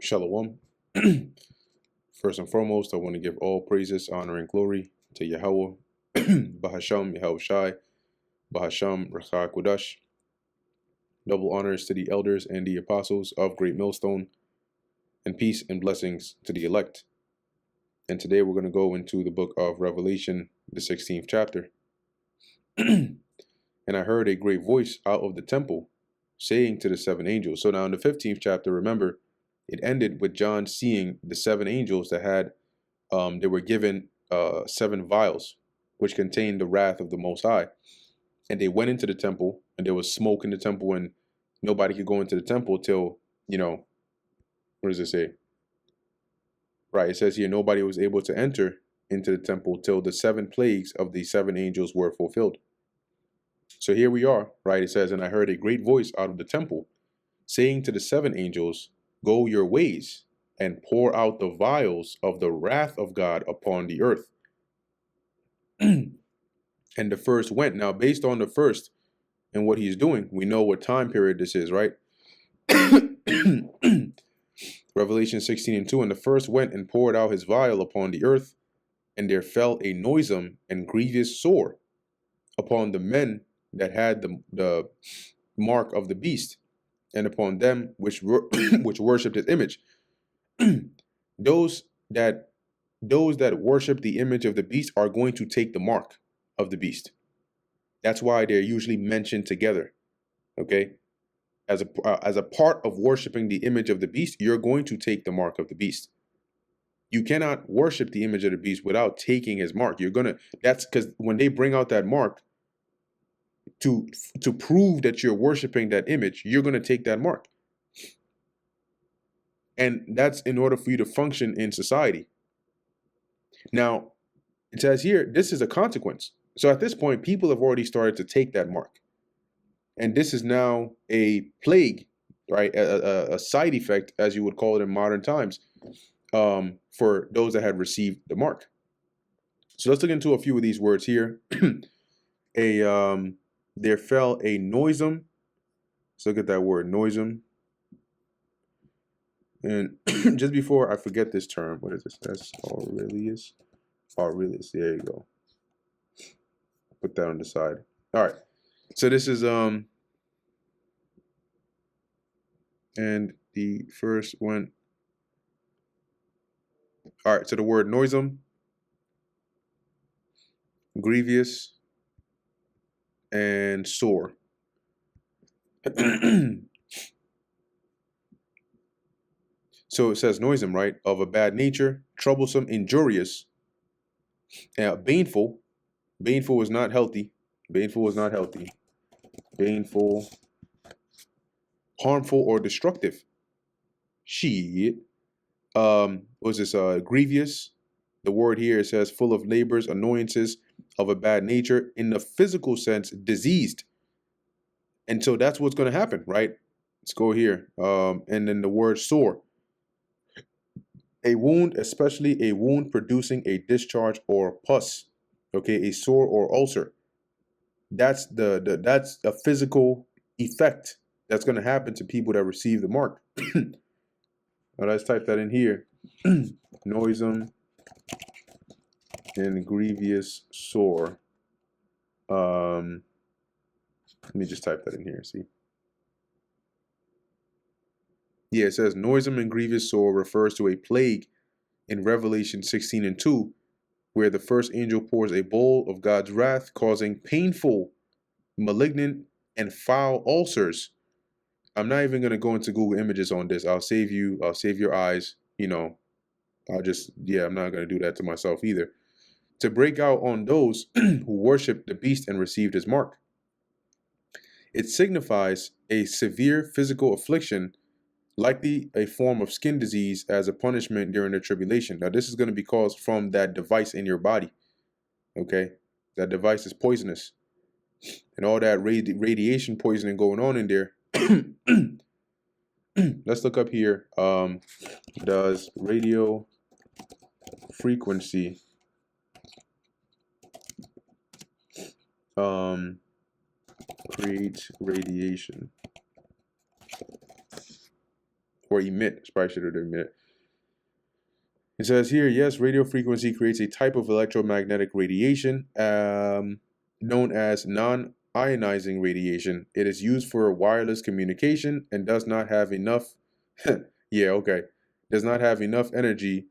Shalom. First and foremost, I want to give all praises, honor, and glory to Yahweh, Bahasham, Yahweh Shai, Bahasham, Rachar Kudash. Double honors to the elders and the apostles of Great Millstone, and peace and blessings to the elect. And today we're going to go into the book of Revelation, the 16th chapter. And I heard a great voice out of the temple saying to the seven angels. So now in the 15th chapter, remember, it ended with John seeing the seven angels that had, they were given 7 vials, which contained the wrath of the Most High. And they went into the temple, and there was smoke in the temple, and nobody could go into the temple till, what does it say? Right, it says here, nobody was able to enter into the temple till the 7 plagues of the 7 angels were fulfilled. So here we are, right? It says, and I heard a great voice out of the temple saying to the 7 angels, go your ways and pour out the vials of the wrath of God upon the earth. And the first went. Now, based on the first and what he's doing, we know what time period this is, right? Revelation 16:2, and the first went and poured out his vial upon the earth, and there fell a noisome and grievous sore upon the men that had the mark of the beast, and upon them which worshipped his image. those that worship the image of the beast are going to take the mark of the beast. That's why they're usually mentioned together. Okay, as a part of worshiping the image of the beast, you're going to take the mark of the beast. You cannot worship the image of the beast without taking his mark. That's because when they bring out that mark to prove that you're worshiping that image, you're going to take that mark. And that's in order for you to function in society. Now, it says here, this is a consequence. So at this point, people have already started to take that mark. And this is now a plague, right? A side effect, as you would call it in modern times, for those that had received the mark. So let's look into a few of these words here. There fell a noisome. Let's look at that word, noisome. And just before I forget this term, what is this? That's Aurelius. Aurelius, there you go. Put that on the side. All right. So this is and the first one. All right, so the word noisome, grievous, and sore. So it says noisome, right? Of a bad nature, troublesome, injurious, baneful. Baneful is not healthy. Baneful is not healthy. Baneful, harmful, or destructive. Shit. What's this? Grievous. The word here, it says full of labors, annoyances, of a bad nature. In the physical sense, diseased. And so that's what's going to happen, right? Let's go here. And then the word sore. A wound, especially a wound producing a discharge or pus. Okay, a sore or ulcer. That's that's a physical effect that's going to happen to people that receive the mark. Now let's type that in here. Noisome and grievous sore. Let me just type that in here. See. Yeah, it says noisome and grievous sore refers to a plague in Revelation 16:2, where the first angel pours a bowl of God's wrath, causing painful, malignant, and foul ulcers. I'm not even going to go into Google Images on this. I'll save your eyes. I'm not going to do that to myself either. To break out on those who worship the beast and received his mark. It signifies a severe physical affliction, likely a form of skin disease, as a punishment during the tribulation. Now, this is going to be caused from that device in your body. Okay? That device is poisonous. And all that radiation poisoning going on in there. Let's look up here. Does radio frequency create radiation? or emit. Probably should have done emit. It says here, yes, radio frequency creates a type of electromagnetic radiation known as non-ionizing radiation. It is used for wireless communication and does not have enough, does not have enough energy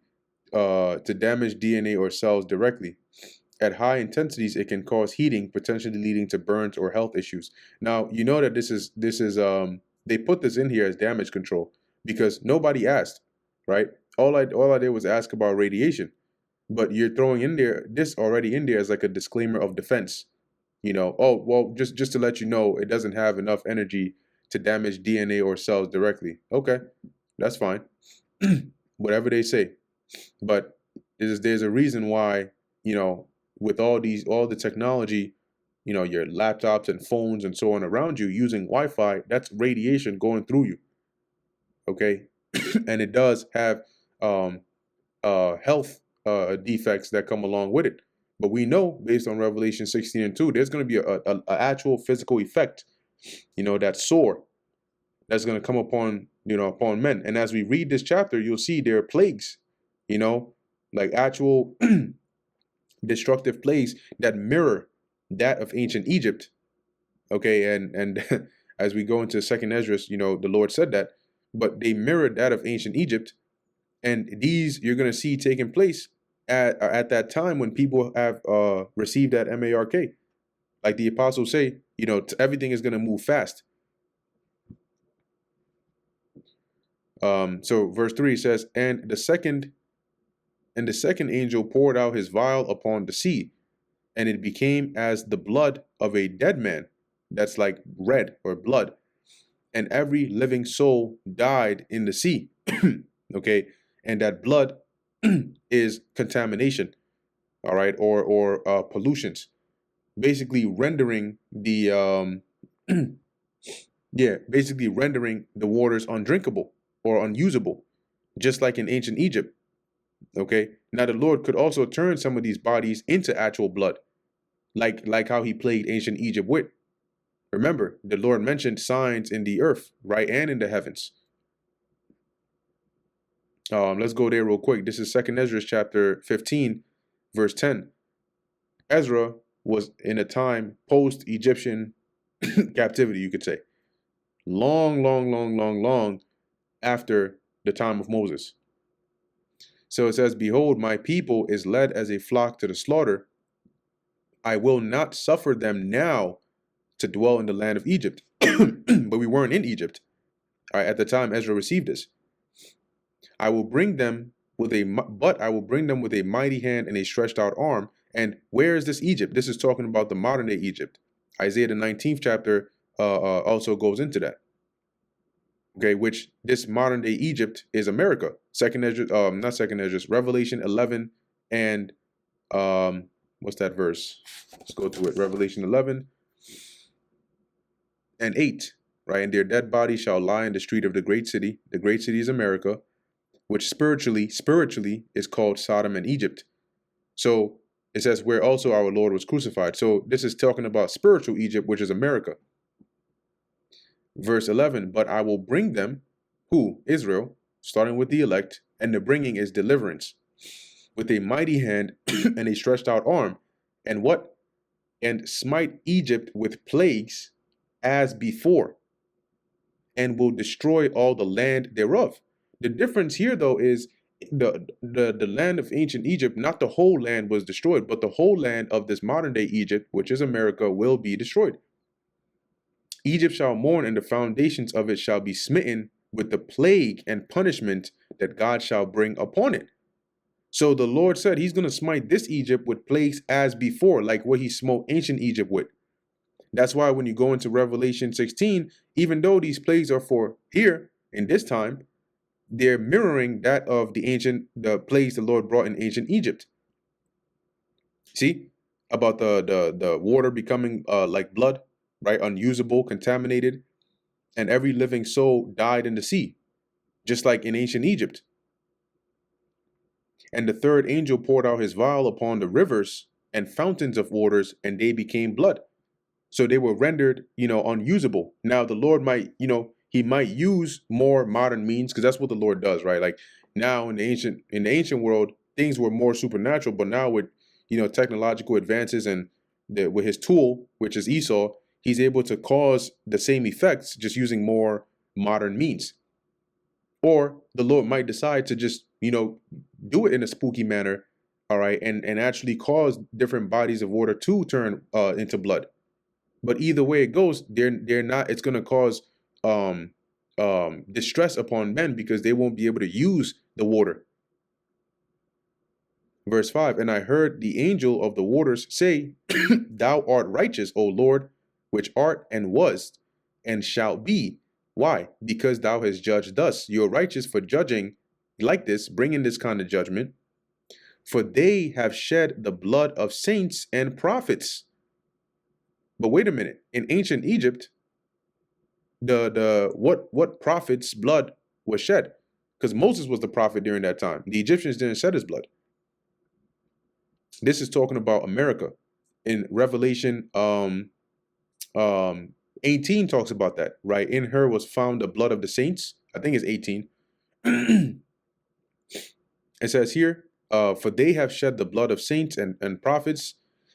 to damage DNA or cells directly. At high intensities, it can cause heating, potentially leading to burns or health issues. Now, you know that this is they put this in here as damage control because nobody asked, right? All I did was ask about radiation, but you're throwing in there this already in there as like a disclaimer of defense. You know, oh well, just to let you know, it doesn't have enough energy to damage DNA or cells directly. Okay, that's fine. Whatever they say, but there's a reason why, you know, with all the technology, you know, your laptops and phones and so on around you using Wi-Fi, that's radiation going through you. Okay, and it does have health defects that come along with it. But we know based on Revelation 16:2, there's going to be a actual physical effect, you know, that sore that's going to come upon, you know, upon men. And as we read this chapter, you'll see there are plagues, you know, like actual destructive plagues that mirror that of ancient Egypt. Okay, and as we go into Second Esdras, you know, the Lord said that, but they mirrored that of ancient Egypt, and these you're going to see taking place at that time when people have received that mark, like the apostles say, you know, everything is going to move fast. So verse 3 says, and the second angel poured out his vial upon the sea, and it became as the blood of a dead man. That's like red or blood. And every living soul died in the sea. Okay, and that blood is contamination, all right, or pollutions, basically rendering the basically rendering the waters undrinkable or unusable, just like in ancient Egypt. Okay, now the Lord could also turn some of these bodies into actual blood, like how he plagued ancient Egypt with. Remember, the Lord mentioned signs in the earth, right, and in the heavens. Let's go there real quick. This is 2nd Esdras chapter 15, verse 10. Ezra was in a time post-Egyptian captivity, you could say. Long after the time of Moses. So it says, behold, my people is led as a flock to the slaughter. I will not suffer them now to dwell in the land of Egypt. But we weren't in Egypt. All right, at the time Ezra received this. I will bring them with a mighty hand and a stretched out arm. And where is this Egypt? This is talking about the modern day Egypt. Isaiah the 19th chapter also goes into that. Okay, which this modern day Egypt is America. Revelation 11 and what's that verse? Let's go to it. Revelation 11 and 8. Right, and their dead bodies shall lie in the street of the great city. The great city is America, which spiritually is called Sodom and Egypt. So it says where also our Lord was crucified. So this is talking about spiritual Egypt, which is America. Verse 11, but I will bring them, who? Israel, starting with the elect, and the bringing is deliverance, with a mighty hand and a stretched out arm. And what? And smite Egypt with plagues as before, and will destroy all the land thereof. The difference here, though, is the land of ancient Egypt, not the whole land was destroyed, but the whole land of this modern day Egypt, which is America, will be destroyed. Egypt shall mourn, and the foundations of it shall be smitten with the plague and punishment that God shall bring upon it. So the Lord said he's going to smite this Egypt with plagues as before, like what he smote ancient Egypt with. That's why when you go into Revelation 16, even though these plagues are for here in this time, they're mirroring that of the plagues the Lord brought in ancient Egypt. See, about the water becoming like blood, right? Unusable, contaminated, and every living soul died in the sea, just like in ancient Egypt. And the third angel poured out his vial upon the rivers and fountains of waters, and they became blood. So they were rendered, unusable. Now the Lord might, he might use more modern means, because that's what the Lord does, right? Like now in the ancient world, things were more supernatural, but now with technological advances and with his tool, which is Esau, he's able to cause the same effects just using more modern means. Or the Lord might decide to just, do it in a spooky manner, all right, and actually cause different bodies of water to turn into blood. But either way it goes, they're not. It's going to cause um, distress upon men because they won't be able to use the water. Verse 5, and I heard the angel of the waters say, Thou art righteous, O Lord, which art and was and shalt be. Why? Because thou hast judged thus. You're righteous for judging like this, bringing this kind of judgment. For they have shed the blood of saints and prophets. But wait a minute. In ancient Egypt, what prophet's blood was shed? Because Moses was the prophet during that time. The Egyptians didn't shed his blood. This is talking about America. In Revelation 18 talks about that, right? In her was found the blood of the saints. I think it's 18. It says here, for they have shed the blood of saints and prophets,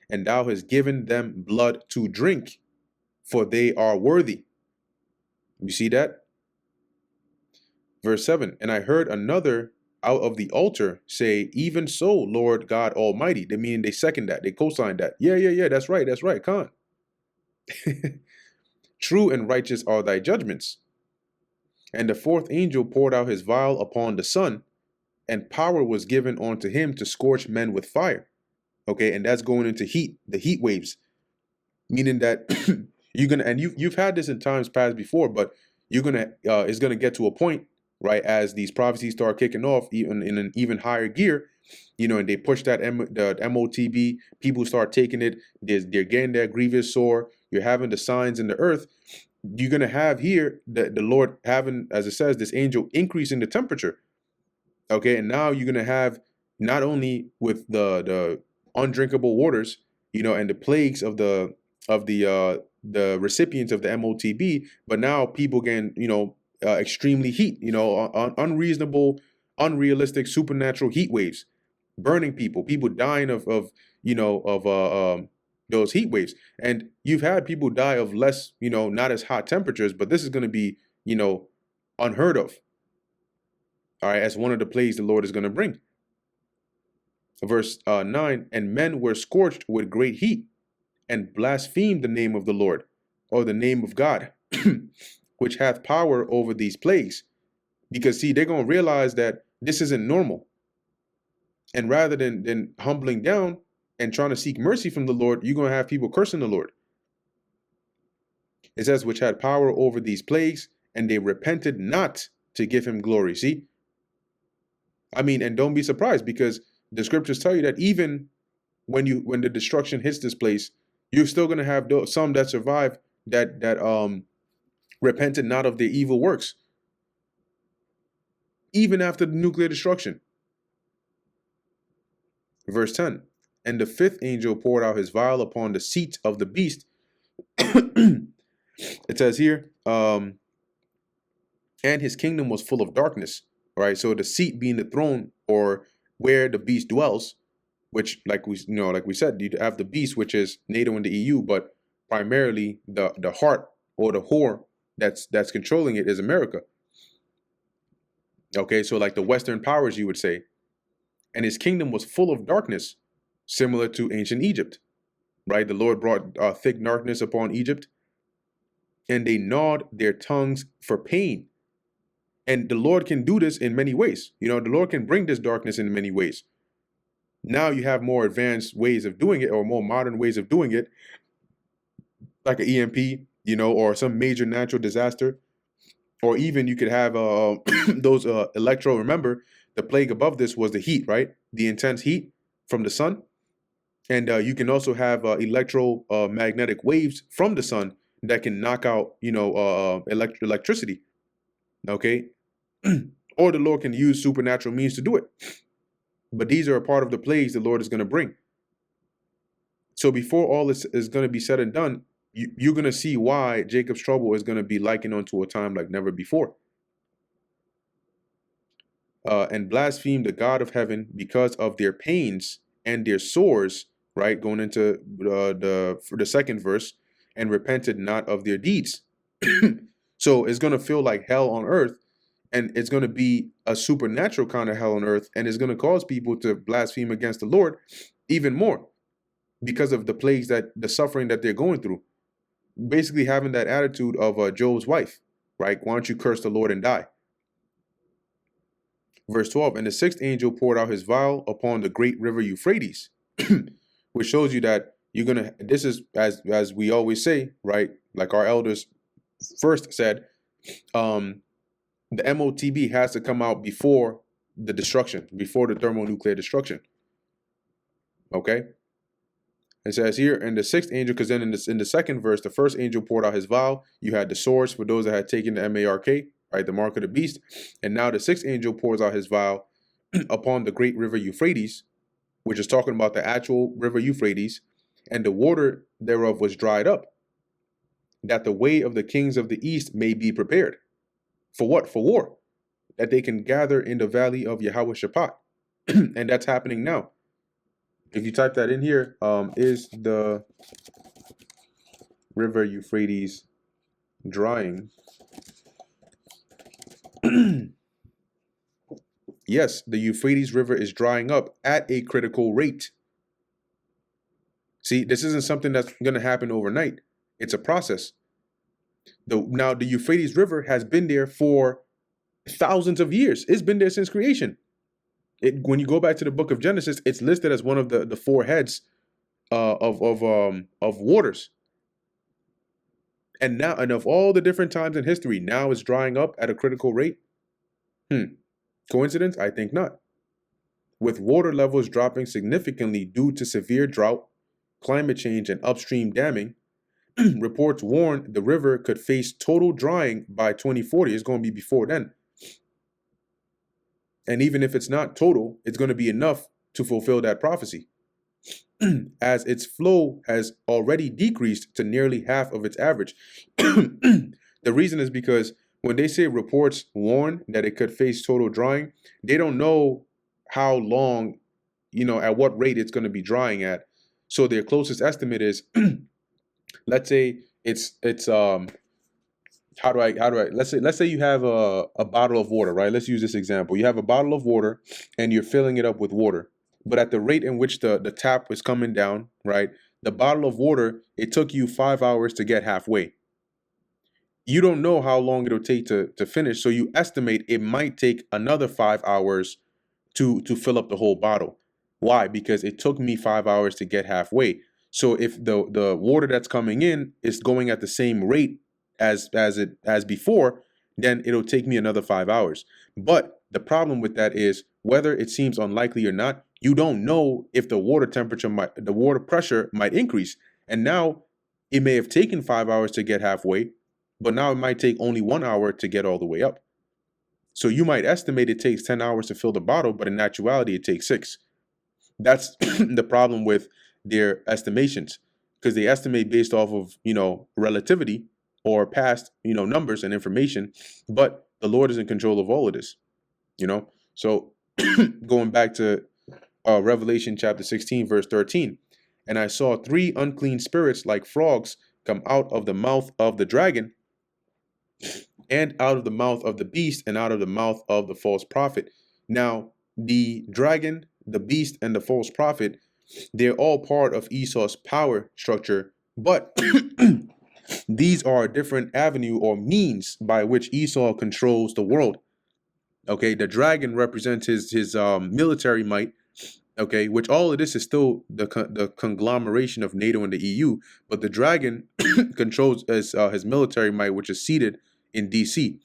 and thou hast given them blood to drink, for they are worthy. You see that? Verse 7, and I heard another out of the altar say, even so, Lord God Almighty. They mean they second that. They co-sign that. Yeah. That's right. Khan. True and righteous are thy judgments. And the fourth angel poured out his vial upon the sun, and power was given unto him to scorch men with fire. Okay, and that's going into the heat waves, meaning that you're gonna, and you've had this in times past before, but it's gonna get to a point, right, as these prophecies start kicking off, even in an even higher gear, and they push that the MOTB, people start taking it, they're getting their grievous sore, you're having the signs in the earth, you're gonna have here the Lord having, as it says, this angel increasing the temperature. Okay, and now you're gonna have not only with the undrinkable waters, and the plagues of the recipients of the MOTB, but now people getting extremely heat, unreasonable, unrealistic, supernatural heat waves, burning people dying of those heat waves. And you've had people die of less, not as hot temperatures, but this is going to be, unheard of. All right, as one of the plagues the Lord is going to bring. Verse 9, and men were scorched with great heat and blasphemed the name of the Lord, or the name of God, which hath power over these plagues. Because see, they're going to realize that this isn't normal. And rather than humbling down and trying to seek mercy from the Lord, you're going to have people cursing the Lord. It says, which had power over these plagues, and they repented not to give him glory. See? I mean, and don't be surprised, because the scriptures tell you that even when the destruction hits this place, you're still going to have some that survive that repented not of their evil works, even after the nuclear destruction. Verse 10, and the fifth angel poured out his vial upon the seat of the beast. It says here, and his kingdom was full of darkness. All right, so the seat being the throne, or where the beast dwells, which, like we said, you have the beast, which is NATO and the EU, but primarily the heart or the whore that's controlling it is America. Okay, so like the Western powers, you would say. And his kingdom was full of darkness, similar to ancient Egypt, right? The Lord brought thick darkness upon Egypt, and they gnawed their tongues for pain. And the Lord can do this in many ways. The Lord can bring this darkness in many ways. Now you have more advanced ways of doing it, or more modern ways of doing it, like an EMP, or some major natural disaster. Or even you could have those electro. Remember, the plague above this was the heat, right? The intense heat from the sun. And you can also have electromagnetic waves from the sun that can knock out, electricity. Okay? Or the Lord can use supernatural means to do it. But these are a part of the plagues the Lord is going to bring. So before all this is going to be said and done, you're going to see why Jacob's trouble is going to be likened unto a time like never before. And blaspheme the God of heaven because of their pains and their sores, right? Going into the second verse, and repented not of their deeds. So it's going to feel like hell on earth, and it's going to be a supernatural kind of hell on earth, and it's going to cause people to blaspheme against the Lord even more because of the plagues, that the suffering that they're going through. Basically having that attitude of Job's wife, right? Why don't you curse the Lord and die? Verse 12, and the sixth angel poured out his vial upon the great river Euphrates, which shows you that you're going to, this is, as we always say, right? Like our elders first said, the MOTB has to come out before the destruction, before the thermonuclear destruction. Okay? It says here in the sixth angel, because then in the second verse, the first angel poured out his vial. You had the swords for those that had taken the MARK, right, the mark of the beast. And now the sixth angel pours out his vial upon the great river Euphrates, which is talking about the actual river Euphrates, and the water thereof was dried up, that the way of the kings of the east may be prepared. For what? For war. That they can gather in the valley of Yahweh Shaphat. And that's happening now. If you type that in here, is the river Euphrates drying? Yes, the Euphrates River is drying up at a critical rate. See, this isn't something that's going to happen overnight. It's a process. Now, the Euphrates River has been there for thousands of years. It's been there since creation. When you go back to the book of Genesis, it's listed as one of the four heads of waters. And now, and of all the different times in history, now it's drying up at a critical rate. Coincidence? I think not. With water levels dropping significantly due to severe drought, climate change, and upstream damming, reports warn the river could face total drying by 2040. It's going to be before then. And even if it's not total, it's going to be enough to fulfill that prophecy, as its flow has already decreased to nearly half of its average. The reason is because when they say reports warn that it could face total drying, they don't know how long, at what rate it's going to be drying at. So their closest estimate is, let's say let's say you have a bottle of water, right? Let's use this example. You have a bottle of water and you're filling it up with water, but at the rate in which the tap is coming down, right? The bottle of water, it took you 5 hours to get halfway. You don't know how long it'll take to finish, so you estimate it might take another 5 hours to fill up the whole bottle. Why? Because it took me 5 hours to get halfway. So if the water that's coming in is going at the same rate as before, then it'll take me another 5 hours. But the problem with that is, whether it seems unlikely or not, you don't know if the water pressure might increase. And now it may have taken 5 hours to get halfway, but now it might take only 1 hour to get all the way up. So you might estimate it takes 10 hours to fill the bottle, but in actuality, it takes 6. That's the problem with their estimations, because they estimate based off of, relativity or past, numbers and information. But the Lord is in control of all of this, So going back to Revelation chapter 16, verse 13, and I saw 3 unclean spirits like frogs come out of the mouth of the dragon, and out of the mouth of the beast, and out of the mouth of the false prophet. Now, the dragon, the beast, and the false prophet, they're all part of Esau's power structure, but these are a different avenue or means by which Esau controls the world. Okay, the dragon represents his military might. Okay, which all of this is still the conglomeration of NATO and the EU, but the dragon controls his military might, which is seated in DC.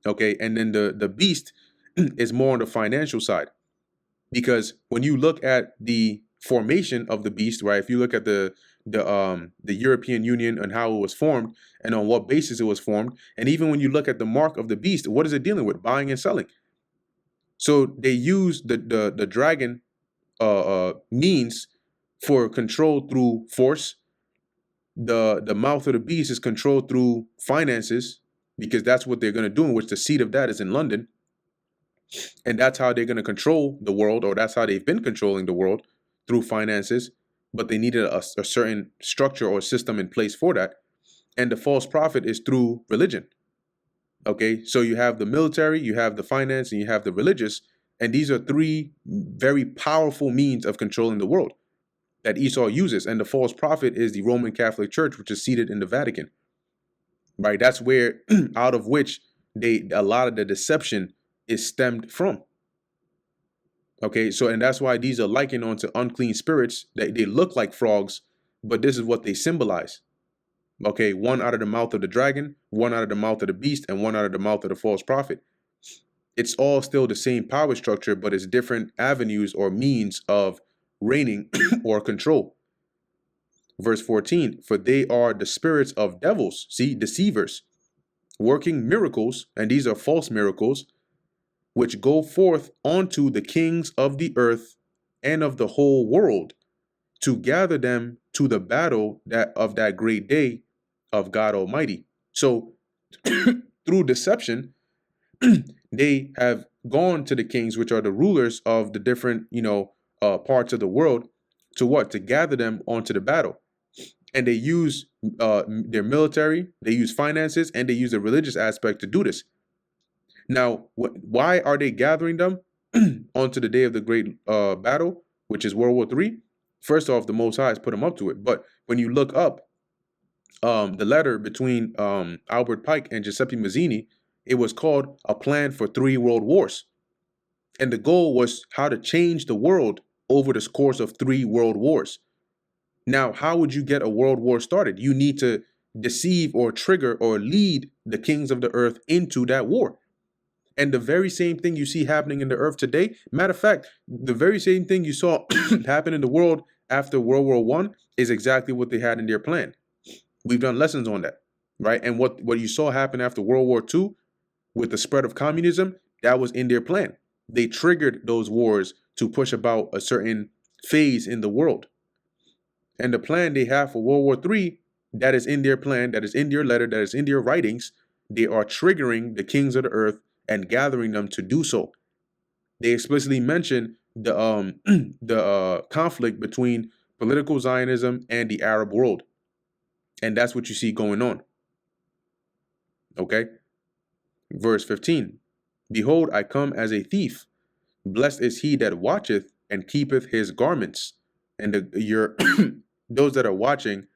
Okay, and then the beast is more on the financial side, because when you look at the formation of the beast, right? If you look at the European Union and how it was formed and on what basis it was formed, and even when you look at the mark of the beast, what is it dealing with? Buying and selling. So they use the dragon means for control through force, the mouth of the beast is controlled through finances, because that's what they're going to do, in which the seat of that is in London. And that's how they're going to control the world, or that's how they've been controlling the world, through finances. But they needed a certain structure or system in place for that. And the false prophet is through religion. Okay, so you have the military, you have the finance, and you have the religious. And these are three very powerful means of controlling the world that Esau uses. And the false prophet is the Roman Catholic Church, which is seated in the Vatican. Right? That's where, out of which a lot of the deception is stemmed from. Okay, so, and that's why these are likened onto unclean spirits. They look like frogs, but this is what they symbolize. Okay, one out of the mouth of the dragon, one out of the mouth of the beast, and one out of the mouth of the false prophet. It's all still the same power structure, but it's different avenues or means of reigning or control. Verse 14, for they are the spirits of devils, see, deceivers, working miracles, and these are false miracles, which go forth unto the kings of the earth and of the whole world, to gather them to the battle of that great day of God Almighty. So through deception, they have gone to the kings, which are the rulers of the different, parts of the world, to what? To gather them onto the battle. And they use their military, they use finances, and they use the religious aspect to do this. Now, why are they gathering them onto the day of the great battle, which is World War III? First off, the Most High has put them up to it. But when you look up the letter between Albert Pike and Giuseppe Mazzini, it was called A Plan for 3 World Wars. And the goal was how to change the world over the course of 3 world wars. Now, how would you get a world war started? You need to deceive or trigger or lead the kings of the earth into that war. And the very same thing you see happening in the earth today, matter of fact, the very same thing you saw happen in the world after World War I is exactly what they had in their plan. We've done lessons on that, right? And what you saw happen after World War II with the spread of communism, that was in their plan. They triggered those wars to push about a certain phase in the world. And the plan they have for World War III, that is in their plan, that is in their letter, that is in their writings, they are triggering the kings of the earth and gathering them to do so. They explicitly mention the conflict between political Zionism and the Arab world. And that's what you see going on. Okay? Verse 15. Behold, I come as a thief. Blessed is he that watcheth and keepeth his garments. And those that are watching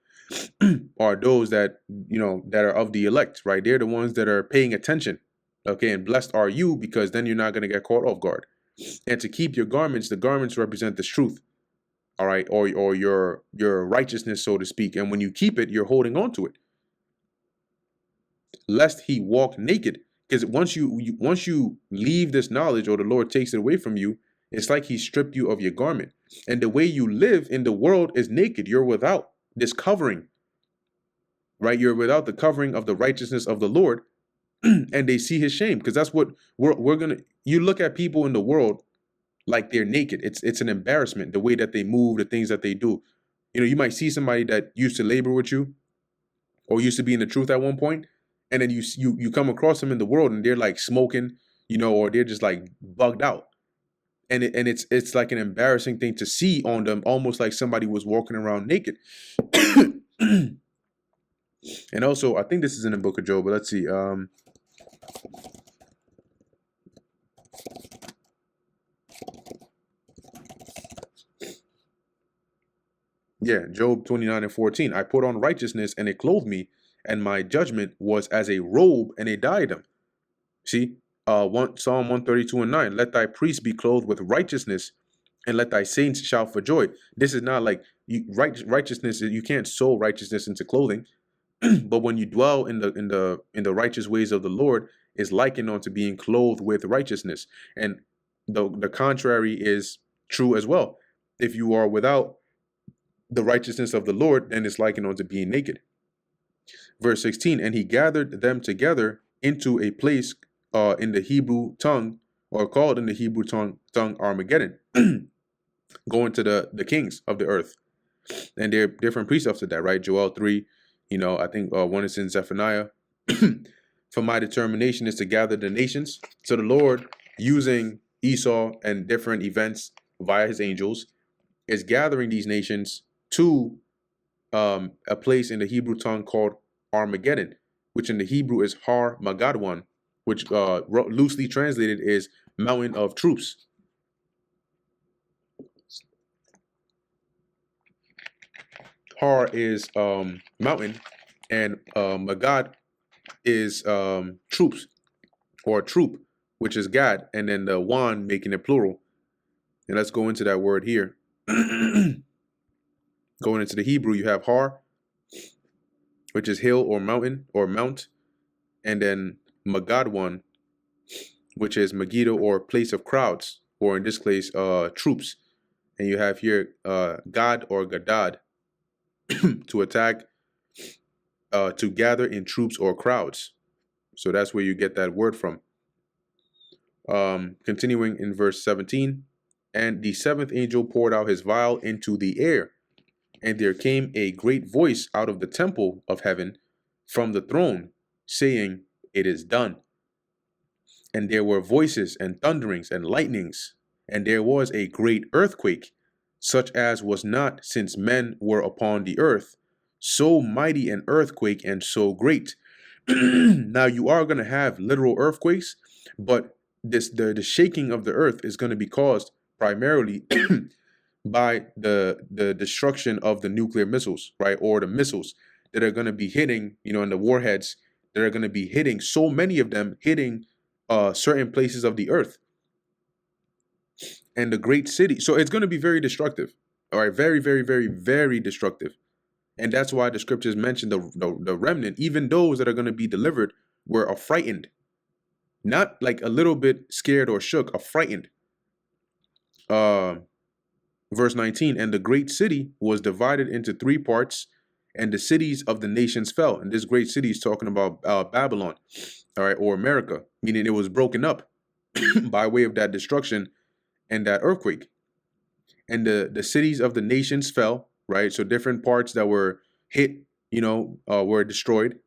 are those that, that are of the elect, right? They're the ones that are paying attention. Okay, and blessed are you, because then you're not going to get caught off guard. And to keep your garments, the garments represent this truth, all right, or your righteousness, so to speak. And when you keep it, you're holding on to it. Lest he walk naked, because once you leave this knowledge, or the Lord takes it away from you, it's like he stripped you of your garment. And the way you live in the world is naked. You're without this covering, right? You're without the covering of the righteousness of the Lord. And they see his shame, because that's what we're gonna. You look at people in the world like they're naked. It's an embarrassment, the way that they move, the things that they do. You might see somebody that used to labor with you, or used to be in the truth at one point, and then you come across them in the world, and they're like smoking, or they're just like bugged out, and it's like an embarrassing thing to see on them, almost like somebody was walking around naked. And also, I think this is in the book of Job, but let's see. Yeah, Job 29:14. I put on righteousness, and it clothed me, and my judgment was as a robe and a diadem. See, Psalm 132:9. Let thy priests be clothed with righteousness, and let thy saints shout for joy. This is not like righteousness. You can't sew righteousness into clothing. But when you dwell in the righteous ways of the Lord, is likened unto being clothed with righteousness. And the contrary is true as well. If you are without the righteousness of the Lord, then it's likened unto being naked. Verse 16, and he gathered them together into a place in the Hebrew tongue, or called in the Hebrew tongue Armageddon, going to the kings of the earth. And there are different precepts of that, right? Joel 3, I think one is in Zephaniah. For my determination is to gather the nations. So the Lord, using Esau and different events via his angels, is gathering these nations to a place in the Hebrew tongue called Armageddon, which in the Hebrew is Har Magadwan, which loosely translated is mountain of troops. Har is mountain, and Magad is troops or troop, which is God, and then the wan making it plural. And let's go into that word here. Going into the Hebrew, you have Har, which is hill or mountain or mount, and then Magadwan, which is Megiddo or place of crowds, or in this case, troops. And you have here Gad or Gadad, to attack, to gather in troops or crowds. So that's where you get that word from. Continuing in verse 17, and the seventh angel poured out his vial into the air, and there came a great voice out of the temple of heaven from the throne, saying, "It is done." And there were voices and thunderings and lightnings, and there was a great earthquake, such as was not since men were upon the earth, so mighty an earthquake and so great. Now you are going to have literal earthquakes, but the shaking of the earth is going to be caused primarily by the destruction of the nuclear missiles, right? Or the missiles that are going to be hitting, in the warheads that are going to be hitting, so many of them hitting certain places of the earth and the great city. So it's going to be very destructive. All right, very, very, very, very destructive. And that's why the scriptures mention the remnant, even those that are going to be delivered, are frightened. Not like a little bit scared or shook, are frightened. Verse 19, and the great city was divided into 3 parts, and the cities of the nations fell. And this great city is talking about Babylon, all right, or America, meaning it was broken up by way of that destruction and that earthquake. And the cities of the nations fell, right? So different parts that were hit, were destroyed.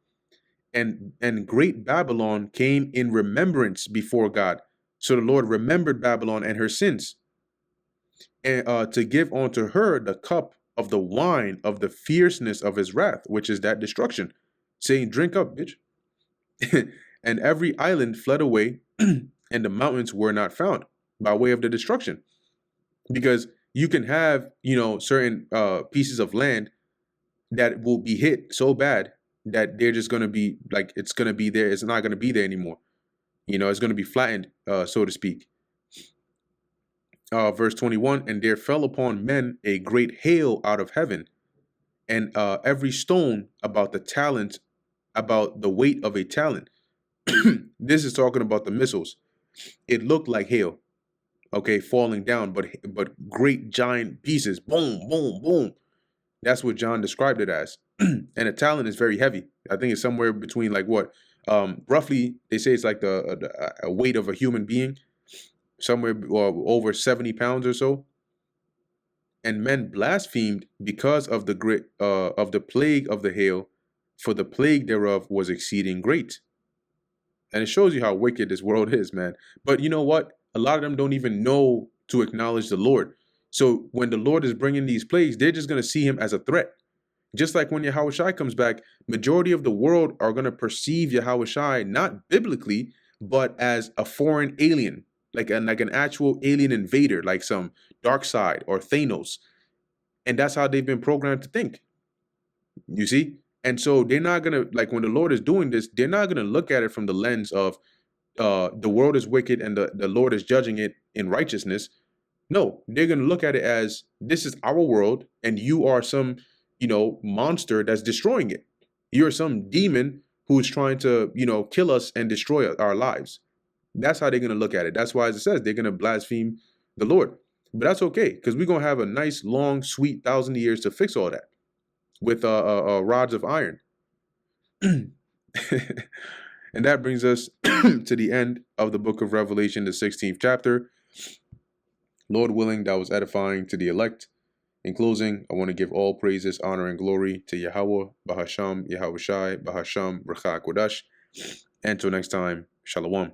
And great Babylon came in remembrance before God. So the Lord remembered Babylon and her sins, and to give unto her the cup of the wine of the fierceness of his wrath, which is that destruction, saying, "Drink up, bitch." And every island fled away, and the mountains were not found, by way of the destruction. Because you can have, certain pieces of land that will be hit so bad that they're just going to be like, it's going to be there. It's not going to be there anymore. It's going to be flattened, so to speak. Verse 21, and there fell upon men a great hail out of heaven, and every stone about the weight of a talent. This is talking about the missiles. It looked like hail, okay, falling down, but great giant pieces, boom, boom, boom. That's what John described it as. And a talent is very heavy. I think it's somewhere between like what, roughly they say it's like the weight of a human being, somewhere over 70 pounds or so. And men blasphemed because of the plague of the hail, for the plague thereof was exceeding great. And it shows you how wicked this world is, man. But you know what? A lot of them don't even know to acknowledge the Lord. So when the Lord is bringing these plagues, they're just going to see him as a threat. Just like when Yahushua comes back, majority of the world are going to perceive Yahushua not biblically, but as a foreign alien, like an actual alien invader, like some dark side or Thanos. And that's how they've been programmed to think. You see? And so they're not going to, like when the Lord is doing this, they're not going to look at it from the lens of the world is wicked and the Lord is judging it in righteousness. No, they're going to look at it as this is our world and you are some, monster that's destroying it. You're some demon who's trying to, kill us and destroy our lives. That's how they're going to look at it. That's why, as it says, they're going to blaspheme the Lord. But that's okay, because we're going to have a nice, long, sweet 1,000 years to fix all that with rods of iron. And that brings us to the end of the book of Revelation, the 16th chapter. Lord willing, that was edifying to the elect. In closing, I want to give all praises, honor, and glory to Yahweh, Bahasham, Yahweh Shai, Bahasham, Rachak Kodash. Until next time, Shalom.